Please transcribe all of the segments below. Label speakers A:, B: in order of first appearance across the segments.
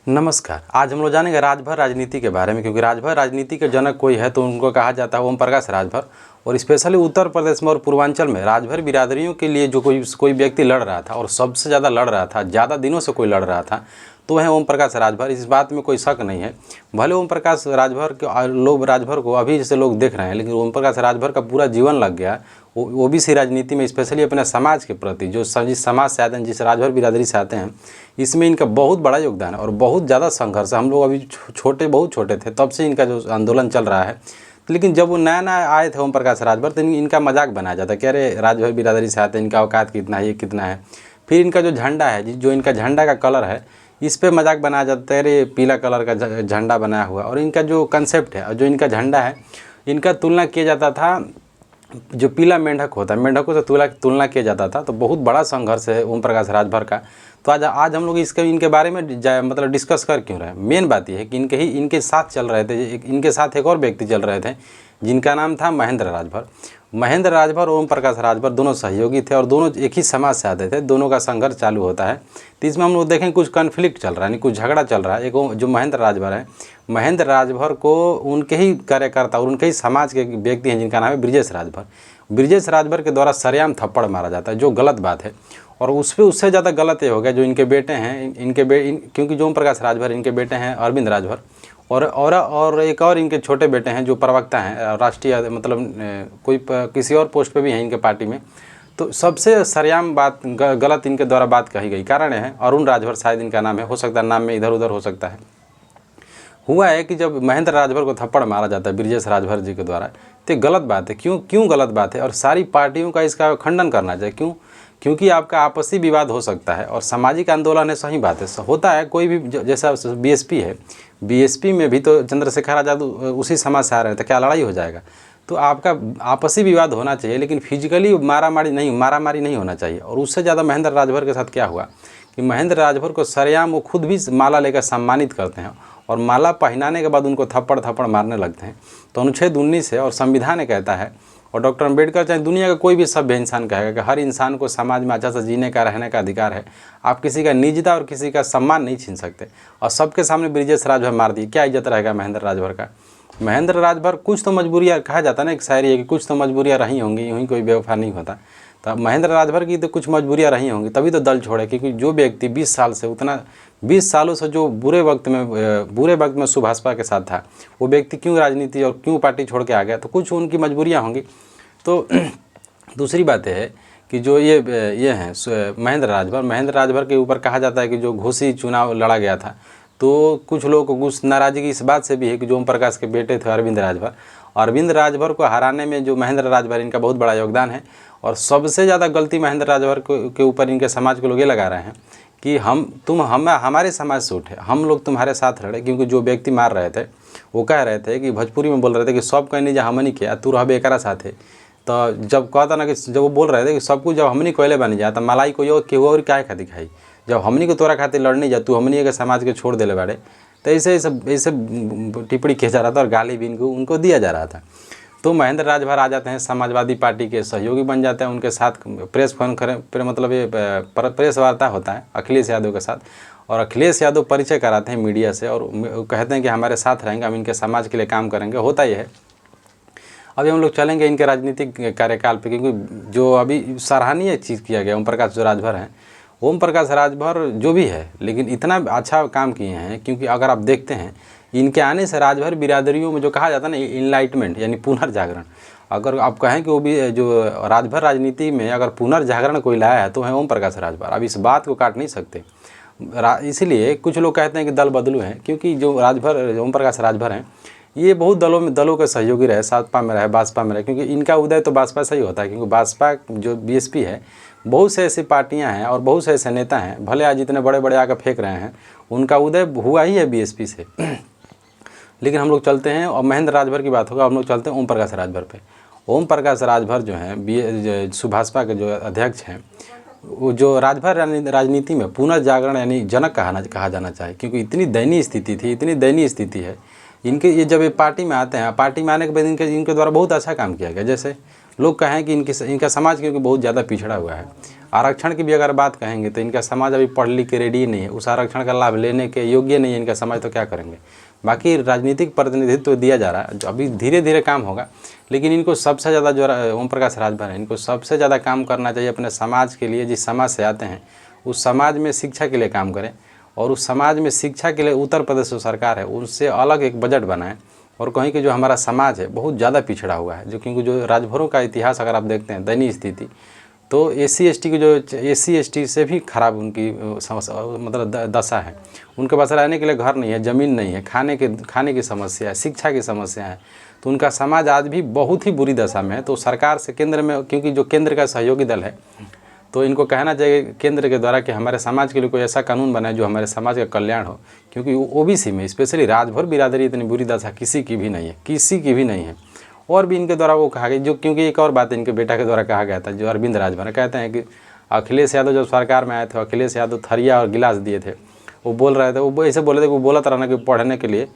A: नमस्कार। आज हम लोग जानेंगे राजभर राजनीति के बारे में, क्योंकि राजभर राजनीति के जनक कोई है तो उनको कहा जाता है ओम प्रकाश राजभर। और स्पेशली उत्तर प्रदेश में और पूर्वांचल में राजभर बिरादरियों के लिए जो कोई व्यक्ति लड़ रहा था और सबसे ज़्यादा लड़ रहा था, ज़्यादा दिनों से कोई लड़ रहा था, तो वह ओम प्रकाश राजभर। इस बात में कोई शक नहीं है। भले ओम प्रकाश राजभर के लोग राजभर को अभी जैसे लोग देख रहे हैं, लेकिन ओम प्रकाश राजभर का पूरा जीवन लग गया ओबीसी राजनीति में, स्पेशली अपने समाज के प्रति। जिस समाज से आते हैं, जिस राजभर बिरादरी से आते हैं, इसमें इनका बहुत बड़ा योगदान है और बहुत ज़्यादा संघर्ष है। हम लोग अभी बहुत छोटे थे तब से इनका जो आंदोलन चल रहा है। लेकिन जब वो नया आए थे ओम प्रकाश राजभर, तो इनका मजाक बनाया जाता है कि अरे राजभर बिरादरी से आते हैं, इनका औकात कितना है, ये कितना है। फिर इनका जो झंडा है, जो इनका झंडा का कलर है, इस पे मजाक बनाया जाता है, अरे पीला कलर का झंडा बनाया हुआ। और इनका जो कंसेप्ट है और जो इनका झंडा है, इनका तुलना किया जाता था, जो पीला मेंढक होता है, मेंढकों से तुलना किया जाता था। तो बहुत बड़ा संघर्ष है ओम प्रकाश राजभर का। तो आज हम लोग इनके बारे में मतलब डिस्कस कर क्यों रहे हैं। मेन बात यह है कि इनके साथ चल रहे थे, इनके साथ एक और व्यक्ति चल रहे थे जिनका नाम था महेंद्र राजभर। महेंद्र राजभर और ओम प्रकाश राजभर दोनों सहयोगी थे और दोनों एक ही समाज से आते थे। दोनों का संघर्ष चालू होता है। तो इसमें हम लोग देखें कुछ कन्फ्लिक्ट चल रहा है, कुछ झगड़ा चल रहा है। एक जो महेंद्र राजभर है, महेंद्र राजभर को उनके ही कार्यकर्ता और उनके ही समाज के व्यक्ति हैं जिनका नाम है ब्रिजेश राजभर। ब्रिजेश राजभर के द्वारा सरेआम थप्पड़ मारा जाता है, जो गलत बात है। और उससे ज़्यादा गलत ये हो गया जो इनके बेटे हैं, क्योंकि जो ओम प्रकाश राजभर इनके बेटे हैं अरविंद राजभर, और एक और इनके छोटे बेटे हैं जो प्रवक्ता हैं राष्ट्रीय, मतलब किसी और पोस्ट पे भी हैं इनके पार्टी में। तो सबसे सरेआम बात गलत इनके द्वारा बात कही गई। कारण है अरुण राजभर, शायद इनका नाम है, हो सकता है नाम में इधर उधर हो सकता है। हुआ है कि जब महेंद्र राजभर को थप्पड़ मारा जाता है ब्रिजेश राजभर जी के द्वारा, तो गलत बात है। क्यों गलत बात है? और सारी पार्टियों का इसका खंडन करना चाहिए। क्योंकि आपका आपसी विवाद हो सकता है और सामाजिक आंदोलन है, सही बात है, होता है। कोई भी जैसा बीएसपी है, बीएसपी में भी तो चंद्रशेखर आज़ाद उसी समाज से आ रहे थे, क्या लड़ाई हो जाएगा? तो आपका आपसी विवाद होना चाहिए, लेकिन फिजिकली मारामारी नहीं होना चाहिए। और उससे ज़्यादा महेंद्र राजभर के साथ क्या हुआ कि महेंद्र राजभर को सरेआम वो खुद भी माला लेकर सम्मानित करते हैं और माला पहनाने के बाद उनको थप्पड़ मारने लगते हैं। तो अनुच्छेद 19 है और संविधान ने कहता है, और डॉक्टर अंबेडकर चाहे दुनिया का कोई भी सभ्य इंसान कहेगा कि हर इंसान को समाज में अच्छा से जीने का, रहने का अधिकार है। आप किसी का निजता और किसी का सम्मान नहीं छीन सकते। और सबके सामने ब्रिजेश राजभर मार दिए, क्या इज्जत रहेगा महेंद्र राजभर का? महेंद्र राजभर, कुछ तो मजबूरियाँ, कहा जाता है ना, एक शायरी है कि कुछ तो मजबूरियाँ रही होंगी, यूँ ही कोई बेवफा नहीं होता। तो महेंद्र राजभर की तो कुछ मजबूरियाँ रही होंगी, तभी तो दल छोड़े। क्योंकि जो व्यक्ति 20 सालों से जो बुरे वक्त में सुभाषपा के साथ था, वो व्यक्ति क्यों राजनीति और क्यों पार्टी छोड़ के आ गया? तो कुछ उनकी मजबूरियाँ होंगी। तो दूसरी बात है कि जो ये हैं महेंद्र राजभर के ऊपर कहा जाता है कि जो घोषी चुनाव लड़ा गया था, तो कुछ लोगों को नाराज़गी इस बात से भी है कि जो ओम प्रकाश के बेटे थे अरविंद राजभर को हराने में जो महेंद्र राजभर, इनका बहुत बड़ा योगदान है। और सबसे ज़्यादा गलती महेंद्र राजभर के ऊपर इनके समाज के लोग ये लगा रहे हैं कि हमारे समाज से उठे, हम लोग तुम्हारे साथ लड़े। क्योंकि जो व्यक्ति मार रहे थे वो कह रहे थे कि भोजपुरी में बोल रहे थे कि सब कहनी जा हमनी के तू रह एकरा साथे। तो जब कहता ना कि जब वो बोल रहे थे कि सब कुछ जब हमनी कोयले बनी जाए तो मलाई कोई और क्या खाती खाई, जब हमनी को तोरा खातिर लड़ने जा तू हमनी के समाज के छोड़ देले बाड़े। तो ऐसे टिप्पणी किया जा रहा था और गाली भी उनको दिया जा रहा था। तो महेंद्र राजभर आ जाते हैं, समाजवादी पार्टी के सहयोगी बन जाते हैं। उनके साथ प्रेस वार्ता होता है अखिलेश यादव के साथ, और अखिलेश यादव परिचय कराते हैं मीडिया से और कहते हैं कि हमारे साथ रहेंगे, हम इनके समाज के लिए काम करेंगे। होता ही है। अभी हम लोग चलेंगे इनके राजनीतिक कार्यकाल पे, क्योंकि जो अभी सराहनीय चीज़ किया गया, ओम प्रकाश जो राजभर हैं, ओम प्रकाश राजभर जो भी है, लेकिन इतना अच्छा काम किए हैं। क्योंकि अगर आप देखते हैं इनके आने से राजभर बिरादरियों में जो कहा जाता है ना इनलाइटमेंट, यानी पुनर्जागरण, अगर आप कहें कि वो भी जो राजभर राजनीति में अगर पुनर्जागरण कोई लाया है तो है ओम प्रकाश राजभर। अब इस बात को काट नहीं सकते। इसलिए कुछ लोग कहते हैं कि दल बदलू हैं, क्योंकि जो ओम प्रकाश राजभर हैं, ये बहुत दलों के सहयोगी रहे, सपा में रहे, बसपा में रहे। क्योंकि इनका उदय तो बसपा से ही होता है, क्योंकि बसपा जो बीएसपी है, बहुत से ऐसी पार्टियां हैं और बहुत से ऐसे नेता हैं, भले आज इतने बड़े बड़े आकर फेंक रहे हैं, उनका उदय हुआ ही है बीएसपी से। लेकिन हम लोग चलते हैं, और महेंद्र राजभर की बात होगा, हम लोग चलते हैं ओम प्रकाश राजभर पे। ओम प्रकाश राजभर जो हैं सुभाषपा के जो अध्यक्ष हैं, वो जो राजभर राजनीति में पुनर्जागरण यानी जनक कहा जाना चाहिए। क्योंकि इतनी दयनीय स्थिति है इनके। ये जब ये पार्टी में आते हैं, पार्टी में आने के बाद इनके द्वारा बहुत अच्छा काम किया गया। जैसे लोग कहें कि इनका समाज क्योंकि बहुत ज़्यादा पिछड़ा हुआ है, आरक्षण की भी अगर बात कहेंगे तो इनका समाज अभी पढ़ लिख के रेडी नहीं है, उस आरक्षण का लाभ लेने के योग्य नहीं है इनका समाज, तो क्या करेंगे। बाकी राजनीतिक प्रतिनिधित्व तो दिया जा रहा है, जो अभी धीरे धीरे काम होगा, लेकिन इनको सबसे ज़्यादा जो ओम प्रकाश राजभर है, इनको सबसे ज़्यादा काम करना चाहिए अपने समाज के लिए। जिस समाज से आते हैं उस समाज में शिक्षा के लिए काम करें, और उस समाज में शिक्षा के लिए उत्तर प्रदेश जो सरकार है उनसे अलग एक बजट बनाएं, और कहीं कि जो हमारा समाज है बहुत ज़्यादा पिछड़ा हुआ है, जो क्योंकि जो राजभरों का इतिहास अगर आप देखते हैं दयनीय स्थिति, तो SC ST की जो SC ST से भी खराब उनकी मतलब दशा है। उनके पास रहने के लिए घर नहीं है, ज़मीन नहीं है, खाने की समस्या है, शिक्षा की समस्या है, तो उनका समाज आज भी बहुत ही बुरी दशा में है। तो सरकार से केंद्र में, क्योंकि जो केंद्र का सहयोगी दल है, तो इनको कहना चाहिए केंद्र के द्वारा कि हमारे समाज के लिए कोई ऐसा कानून बनाए जो हमारे समाज का कल्याण हो, क्योंकि OBC में स्पेशली राजभर बिरादरी इतनी बुरी दशा किसी की भी नहीं है, किसी की भी नहीं है। और भी इनके द्वारा वो कहा गया, जो क्योंकि एक और बात इनके बेटा के द्वारा कहा गया था, जो अरविंद राजभर कहते हैं कि अखिलेश यादव जब सरकार में आए थे, अखिलेश यादव थरिया और गिलास दिए थे, वो बोल रहे थे, वो ऐसे बोले थे कि वो बोला था ना कि पढ़ने के लिए,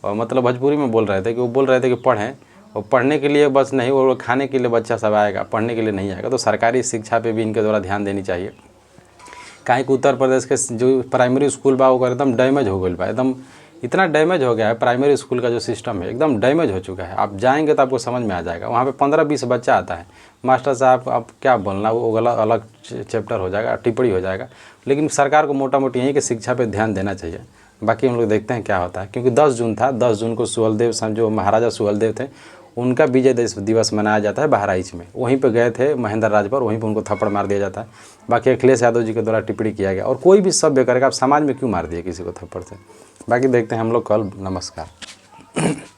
A: मतलब भोजपुरी में बोल रहे थे कि वो बोल रहे थे कि पढ़ें, और पढ़ने के लिए बस नहीं, वो खाने के लिए बच्चा सब आएगा, पढ़ने के लिए नहीं आएगा। तो सरकारी शिक्षा पे भी इनके द्वारा ध्यान देनी चाहिए। काहे कि उत्तर प्रदेश के जो प्राइमरी स्कूल बा वो एकदम डैमेज हो गई बा, एकदम इतना डैमेज हो गया है, प्राइमरी स्कूल का जो सिस्टम है एकदम डैमेज हो चुका है। आप जाएंगे तो आपको समझ में आ जाएगा, वहाँ पे 15-20 बच्चा आता है, मास्टर साहब आप क्या बोलना, वो अलग चैप्टर हो जाएगा, टिप्पणी हो जाएगा। लेकिन सरकार को मोटा मोटी यही कि शिक्षा पे ध्यान देना चाहिए। बाकी हम लोग देखते हैं क्या होता है, क्योंकि 10 जून था, 10 जून को सुहेलदेव जो महाराजा सुहेलदेव थे उनका विजय दिवस मनाया जाता है बहराइच में। वहीं पे गए थे महेंद्र राजभर, वहीं पे उनको थप्पड़ मार दिया जाता है। बाकी अखिलेश यादव जी के द्वारा टिप्पणी किया गया, और कोई भी सभ्य करेगा, आप समाज में क्यों मार दिए किसी को थप्पड़ से। बाकी देखते हैं हम लोग कल। नमस्कार।